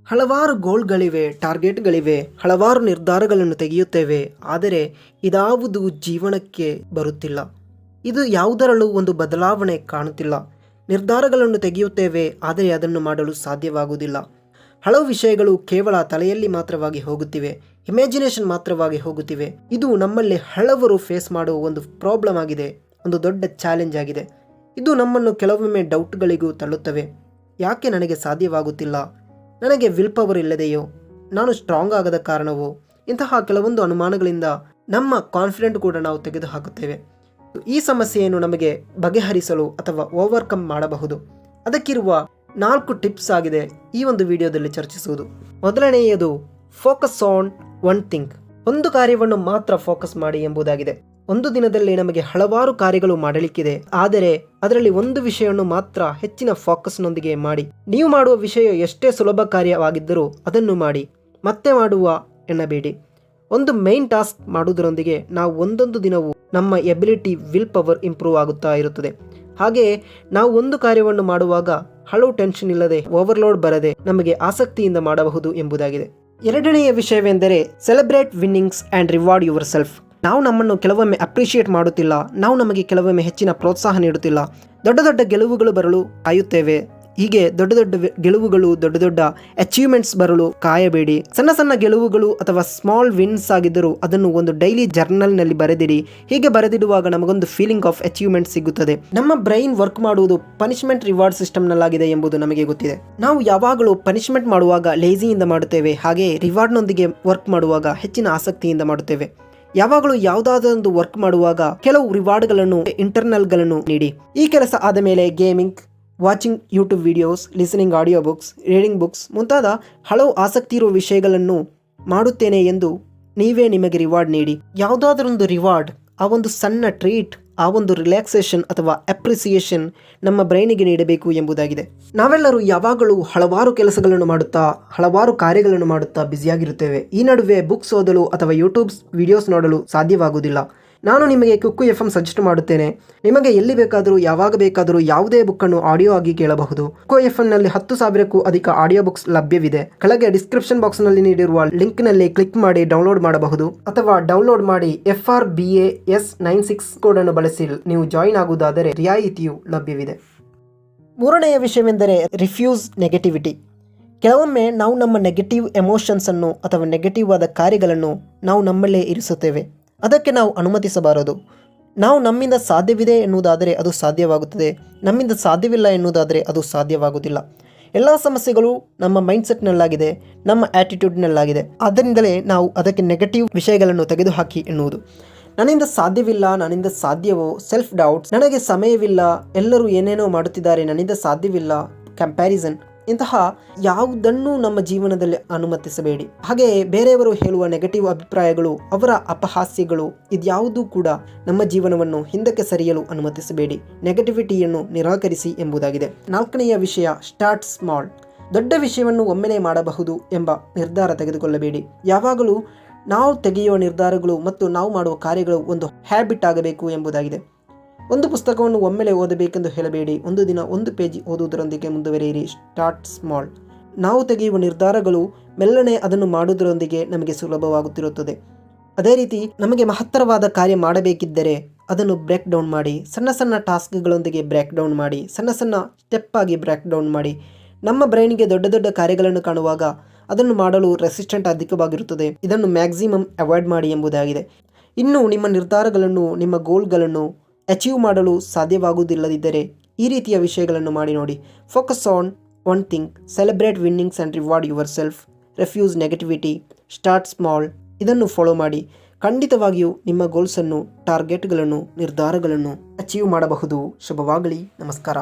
ಹಲವಾರು ಗೋಲ್ಗಳಿವೆ, ಟಾರ್ಗೆಟ್ಗಳಿವೆ, ಹಲವಾರು ನಿರ್ಧಾರಗಳನ್ನು ತೆಗೆಯುತ್ತೇವೆ. ಆದರೆ ಇದಾವುದು ಜೀವನಕ್ಕೆ ಬರುತ್ತಿಲ್ಲ. ಇದು ಯಾವುದರಲ್ಲೂ ಒಂದು ಬದಲಾವಣೆ ಕಾಣುತ್ತಿಲ್ಲ. ನಿರ್ಧಾರಗಳನ್ನು ತೆಗೆಯುತ್ತೇವೆ, ಆದರೆ ಅದನ್ನು ಮಾಡಲು ಸಾಧ್ಯವಾಗುವುದಿಲ್ಲ. ಹಲವು ವಿಷಯಗಳು ಕೇವಲ ತಲೆಯಲ್ಲಿ ಮಾತ್ರವಾಗಿ ಹೋಗುತ್ತಿವೆ, ಇಮ್ಯಾಜಿನೇಷನ್ ಮಾತ್ರವಾಗಿ ಹೋಗುತ್ತಿವೆ. ಇದು ನಮ್ಮಲ್ಲಿ ಹಲವರು ಫೇಸ್ ಮಾಡುವ ಒಂದು ಪ್ರಾಬ್ಲಮ್ ಆಗಿದೆ, ಒಂದು ದೊಡ್ಡ ಚಾಲೆಂಜ್ ಆಗಿದೆ. ಇದು ನಮ್ಮನ್ನು ಕೆಲವೊಮ್ಮೆ ಡೌಟ್ಗಳಿಗೂ ತಳ್ಳುತ್ತವೆ. ಯಾಕೆ ನನಗೆ ಸಾಧ್ಯವಾಗುತ್ತಿಲ್ಲ? ನನಗೆ ವಿಲ್ ಪವರ್ ಇಲ್ಲದೆಯೋ? ನಾನು ಸ್ಟ್ರಾಂಗ್ ಆಗದ ಕಾರಣವೋ? ಇಂತಹ ಕೆಲವೊಂದು ಅನುಮಾನಗಳಿಂದ ನಮ್ಮ ಕಾನ್ಫಿಡೆಂಟ್ ಕೂಡ ನಾವು ತೆಗೆದುಹಾಕುತ್ತೇವೆ. ಈ ಸಮಸ್ಯೆಯನ್ನು ನಮಗೆ ಬಗೆಹರಿಸಲು ಅಥವಾ ಓವರ್ಕಮ್ ಮಾಡಬಹುದು. ಅದಕ್ಕಿರುವ 4 ಟಿಪ್ಸ್ ಆಗಿದೆ ಈ ಒಂದು ವಿಡಿಯೋದಲ್ಲಿ ಚರ್ಚಿಸುವುದು. ಮೊದಲನೆಯದು ಫೋಕಸ್ ಆನ್ ಒನ್ ಥಿಂಗ್. ಒಂದು ಕಾರ್ಯವನ್ನು ಮಾತ್ರ ಫೋಕಸ್ ಮಾಡಿ ಎಂಬುದಾಗಿದೆ. ಒಂದು ದಿನದಲ್ಲಿ ನಮಗೆ ಹಲವಾರು ಕಾರ್ಯಗಳು ಮಾಡಲಿಕ್ಕಿದೆ, ಆದರೆ ಅದರಲ್ಲಿ ಒಂದು ವಿಷಯವನ್ನು ಮಾತ್ರ ಹೆಚ್ಚಿನ ಫೋಕಸ್ನೊಂದಿಗೆ ಮಾಡಿ. ನೀವು ಮಾಡುವ ವಿಷಯ ಎಷ್ಟೇ ಸುಲಭ ಕಾರ್ಯವಾಗಿದ್ದರೂ ಅದನ್ನು ಮಾಡಿ, ಮತ್ತೆ ಮಾಡುವ ಎನ್ನಬೇಡಿ. ಒಂದು ಮೈನ್ ಟಾಸ್ಕ್ ಮಾಡುವುದರೊಂದಿಗೆ ನಾವು ಒಂದೊಂದು ದಿನವೂ ನಮ್ಮ ಎಬಿಲಿಟಿ, ವಿಲ್ ಪವರ್ ಇಂಪ್ರೂವ್ ಆಗುತ್ತಾ ಇರುತ್ತದೆ. ಹಾಗೆಯೇ ನಾವು ಒಂದು ಕಾರ್ಯವನ್ನು ಮಾಡುವಾಗ ಹಲವು ಟೆನ್ಷನ್ ಇಲ್ಲದೆ, ಓವರ್ಲೋಡ್ ಬರದೆ ನಮಗೆ ಆಸಕ್ತಿಯಿಂದ ಮಾಡಬಹುದು ಎಂಬುದಾಗಿದೆ. ಎರಡನೆಯ ವಿಷಯವೆಂದರೆ celebrate winnings and reward your self. ನಾವು ನಮ್ಮನ್ನು ಕೆಲವೊಮ್ಮೆ ಅಪ್ರಿಷಿಯೇಟ್ ಮಾಡುತ್ತಿಲ್ಲ, ನಾವು ನಮಗೆ ಕೆಲವೊಮ್ಮೆ ಹೆಚ್ಚಿನ ಪ್ರೋತ್ಸಾಹ ನೀಡುತ್ತಿಲ್ಲ. ದೊಡ್ಡ ದೊಡ್ಡ ಗೆಲುವುಗಳು ಬರಲು ಕಾಯುತ್ತೇವೆ. ಹೀಗೆ ದೊಡ್ಡ ದೊಡ್ಡ ಗೆಲುವುಗಳು, ದೊಡ್ಡ ದೊಡ್ಡ ಅಚೀವ್ಮೆಂಟ್ಸ್ ಬರಲು ಕಾಯಬೇಡಿ. ಸಣ್ಣ ಸಣ್ಣ ಗೆಲುವುಗಳು ಅಥವಾ ಸ್ಮಾಲ್ ವಿನ್ಸ್ ಆಗಿದ್ದರೂ ಅದನ್ನು ಒಂದು ಡೈಲಿ ಜರ್ನಲ್ನಲ್ಲಿ ಬರೆದಿಡಿ. ಹೀಗೆ ಬರೆದಿಡುವಾಗ ನಮಗೊಂದು ಫೀಲಿಂಗ್ ಆಫ್ ಅಚೀವ್ಮೆಂಟ್ ಸಿಗುತ್ತದೆ. ನಮ್ಮ ಬ್ರೈನ್ ವರ್ಕ್ ಮಾಡುವುದು ಪನಿಷ್ಮೆಂಟ್ ರಿವಾರ್ಡ್ ಸಿಸ್ಟಮ್ನಲ್ಲಾಗಿದೆ ಎಂಬುದು ನಮಗೆ ಗೊತ್ತಿದೆ. ನಾವು ಯಾವಾಗಲೂ ಪನಿಷ್ಮೆಂಟ್ ಮಾಡುವಾಗ ಲೇಜಿಯಿಂದ ಮಾಡುತ್ತೇವೆ, ಹಾಗೆ ರಿವಾರ್ಡ್ನೊಂದಿಗೆ ವರ್ಕ್ ಮಾಡುವಾಗ ಹೆಚ್ಚಿನ ಆಸಕ್ತಿಯಿಂದ ಮಾಡುತ್ತೇವೆ. ಯಾವಾಗಲೂ ಯಾವುದಾದರೊಂದು ವರ್ಕ್ ಮಾಡುವಾಗ ಕೆಲವು ರಿವಾರ್ಡ್ಗಳನ್ನು, ಇಂಟರ್ನಲ್ಗಳನ್ನು ನೀಡಿ. ಈ ಕೆಲಸ ಆದ ಮೇಲೆ gaming, watching YouTube videos, listening audio books, reading books ಮುಂತಾದ ಹಲವು ಆಸಕ್ತಿ ಇರುವ ವಿಷಯಗಳನ್ನು ಮಾಡುತ್ತೇನೆ ಎಂದು ನೀವೇ ನಿಮಗೆ ರಿವಾರ್ಡ್ ನೀಡಿ. ಯಾವುದಾದರೊಂದು ರಿವಾರ್ಡ್, ಆ ಒಂದು ಸಣ್ಣ ಟ್ರೀಟ್, ಆ ಒಂದು ರಿಲ್ಯಾಕ್ಸೇಷನ್ ಅಥವಾ ಅಪ್ರಿಸಿಯೇಷನ್ ನಮ್ಮ ಬ್ರೈನಿಗೆ ನೀಡಬೇಕು ಎಂಬುದಾಗಿದೆ. ನಾವೆಲ್ಲರೂ ಯಾವಾಗಲೂ ಹಲವಾರು ಕೆಲಸಗಳನ್ನು ಮಾಡುತ್ತಾ, ಹಲವಾರು ಕಾರ್ಯಗಳನ್ನು ಮಾಡುತ್ತಾ ಬ್ಯುಸಿಯಾಗಿರುತ್ತೇವೆ. ಈ ನಡುವೆ ಬುಕ್ಸ್ ಓದಲು ಅಥವಾ ಯೂಟ್ಯೂಬ್ ವಿಡಿಯೋಸ್ ನೋಡಲು ಸಾಧ್ಯವಾಗುವುದಿಲ್ಲ. ನಾನು ನಿಮಗೆ ಕುಕ್ಕು FM ಸಜೆಸ್ಟ್ ಮಾಡುತ್ತೇನೆ. ನಿಮಗೆ ಎಲ್ಲಿ ಬೇಕಾದರೂ, ಯಾವಾಗ ಬೇಕಾದರೂ ಯಾವುದೇ ಬುಕ್ಕನ್ನು ಆಡಿಯೋ ಆಗಿ ಕೇಳಬಹುದು. ಕುಕ್ಕು FMನಲ್ಲಿ 10,000ಕ್ಕೂ ಅಧಿಕ ಆಡಿಯೋ ಬುಕ್ಸ್ ಲಭ್ಯವಿದೆ. ಕೆಳಗೆ ಡಿಸ್ಕ್ರಿಪ್ಷನ್ ಬಾಕ್ಸ್ನಲ್ಲಿ ನೀಡಿರುವ ಲಿಂಕ್ನಲ್ಲಿ ಕ್ಲಿಕ್ ಮಾಡಿ ಡೌನ್ಲೋಡ್ ಮಾಡಬಹುದು, ಅಥವಾ ಡೌನ್ಲೋಡ್ ಮಾಡಿ FRBAS96 ಕೋಡನ್ನು ಬಳಸಿ ನೀವು ಜಾಯಿನ್ ಆಗುವುದಾದರೆ ರಿಯಾಯಿತಿಯು ಲಭ್ಯವಿದೆ. ಮೂರನೆಯ ವಿಷಯವೆಂದರೆ ರಿಫ್ಯೂಸ್ ನೆಗೆಟಿವಿಟಿ. ಕೆಲವೊಮ್ಮೆ ನಾವು ನಮ್ಮ ನೆಗೆಟಿವ್ ಎಮೋಷನ್ಸನ್ನು ಅಥವಾ ನೆಗೆಟಿವ್ ಆದ ಕಾರ್ಯಗಳನ್ನು ನಾವು ನಮ್ಮಲ್ಲೇ ಇರಿಸುತ್ತೇವೆ. ಅದಕ್ಕೆ ನಾವು ಅನುಮತಿಸಬಾರದು. ನಾವು ನಮ್ಮಿಂದ ಸಾಧ್ಯವಿದೆ ಎನ್ನುವುದಾದರೆ ಅದು ಸಾಧ್ಯವಾಗುತ್ತದೆ, ನಮ್ಮಿಂದ ಸಾಧ್ಯವಿಲ್ಲ ಎನ್ನುವುದಾದರೆ ಅದು ಸಾಧ್ಯವಾಗುವುದಿಲ್ಲ. ಎಲ್ಲ ಸಮಸ್ಯೆಗಳು ನಮ್ಮ ಮೈಂಡ್ಸೆಟ್ನಲ್ಲಾಗಿದೆ, ನಮ್ಮ ಆ್ಯಟಿಟ್ಯೂಡ್ನಲ್ಲಾಗಿದೆ. ಆದ್ದರಿಂದಲೇ ನಾವು ಅದಕ್ಕೆ ನೆಗೆಟಿವ್ ವಿಷಯಗಳನ್ನು ತೆಗೆದುಹಾಕಿ ಎನ್ನುವುದು. ನನ್ನಿಂದ ಸಾಧ್ಯವಿಲ್ಲ, ನನ್ನಿಂದ ಸಾಧ್ಯವೋ, ಸೆಲ್ಫ್ ಡೌಟ್ಸ್, ನನಗೆ ಸಮಯವಿಲ್ಲ, ಎಲ್ಲರೂ ಏನೇನೋ ಮಾಡುತ್ತಿದ್ದಾರೆ, ನನ್ನಿಂದ ಸಾಧ್ಯವಿಲ್ಲ, ಕಂಪ್ಯಾರಿಸನ್, ಇಂತಹ ಯಾವುದನ್ನು ನಮ್ಮ ಜೀವನದಲ್ಲಿ ಅನುಮತಿಸಬೇಡಿ. ಹಾಗೆ ಬೇರೆಯವರು ಹೇಳುವ ನೆಗೆಟಿವ್ ಅಭಿಪ್ರಾಯಗಳು, ಅವರ ಅಪಹಾಸ್ಯಗಳು, ಇದ್ಯಾವುದೂ ಕೂಡ ನಮ್ಮ ಜೀವನವನ್ನು ಹಿಂದಕ್ಕೆ ಸರಿಯಲು ಅನುಮತಿಸಬೇಡಿ. ನೆಗೆಟಿವಿಟಿಯನ್ನು ನಿರಾಕರಿಸಿ ಎಂಬುದಾಗಿದೆ. ನಾಲ್ಕನೆಯ ವಿಷಯ ಸ್ಟಾರ್ಟ್ ಸ್ಮಾಲ್. ದೊಡ್ಡ ವಿಷಯವನ್ನು ಒಮ್ಮೆಲೇ ಮಾಡಬಹುದು ಎಂಬ ನಿರ್ಧಾರ ತೆಗೆದುಕೊಳ್ಳಬೇಡಿ. ಯಾವಾಗಲೂ ನಾವು ತೆಗೆಯುವ ನಿರ್ಧಾರಗಳು ಮತ್ತು ನಾವು ಮಾಡುವ ಕಾರ್ಯಗಳು ಒಂದು ಹ್ಯಾಬಿಟ್ ಆಗಬೇಕು ಎಂಬುದಾಗಿದೆ. ಒಂದು ಪುಸ್ತಕವನ್ನು ಒಮ್ಮೆಲೆ ಓದಬೇಕೆಂದು ಹೇಳಬೇಡಿ. ಒಂದು ದಿನ 1 ಪೇಜ್ ಓದುವುದರೊಂದಿಗೆ ಮುಂದುವರಿಯಿರಿ. Start small. ನಾವು ತೆಗೆಯುವ ನಿರ್ಧಾರಗಳು ಮೆಲ್ಲನೆ ಅದನ್ನು ಮಾಡುವುದರೊಂದಿಗೆ ನಮಗೆ ಸುಲಭವಾಗುತ್ತಿರುತ್ತದೆ. ಅದೇ ರೀತಿ ನಮಗೆ ಮಹತ್ತರವಾದ ಕಾರ್ಯ ಮಾಡಬೇಕಿದ್ದರೆ ಅದನ್ನು ಬ್ರೇಕ್ ಡೌನ್ ಮಾಡಿ. ಸಣ್ಣ ಸಣ್ಣ ಟಾಸ್ಕ್ಗಳೊಂದಿಗೆ ಬ್ರೇಕ್ ಡೌನ್ ಮಾಡಿ, ಸಣ್ಣ ಸಣ್ಣ ಸ್ಟೆಪ್ ಆಗಿ ಬ್ರೇಕ್ ಡೌನ್ ಮಾಡಿ. ನಮ್ಮ ಬ್ರೈನ್ಗೆ ದೊಡ್ಡ ದೊಡ್ಡ ಕಾರ್ಯಗಳನ್ನು ಕಾಣುವಾಗ ಅದನ್ನು ಮಾಡಲು ರೆಸಿಸ್ಟೆಂಟ್ ಅಧಿಕವಾಗಿರುತ್ತದೆ. ಇದನ್ನು ಮ್ಯಾಕ್ಸಿಮಮ್ ಅವಾಯ್ಡ್ ಮಾಡಿ ಎಂಬುದಾಗಿದೆ. ಇನ್ನು ನಿಮ್ಮ ನಿರ್ಧಾರಗಳನ್ನು, ನಿಮ್ಮ ಗೋಲ್ಗಳನ್ನು ಅಚೀವ್ ಮಾಡಲು ಸಾಧ್ಯವಾಗುವುದಿಲ್ಲದಿದ್ದರೆ ಈ ರೀತಿಯ ವಿಷಯಗಳನ್ನು ಮಾಡಿ ನೋಡಿ. Focus on one thing, celebrate winnings and reward your self, refuse negativity, start small. ಇದನ್ನು ಫಾಲೋ ಮಾಡಿ. ಖಂಡಿತವಾಗಿಯೂ ನಿಮ್ಮ ಗೋಲ್ಸನ್ನು, ಟಾರ್ಗೆಟ್ಗಳನ್ನು, ನಿರ್ಧಾರಗಳನ್ನು ಅಚೀವ್ ಮಾಡಬಹುದು. ಶುಭವಾಗಲಿ. ನಮಸ್ಕಾರ.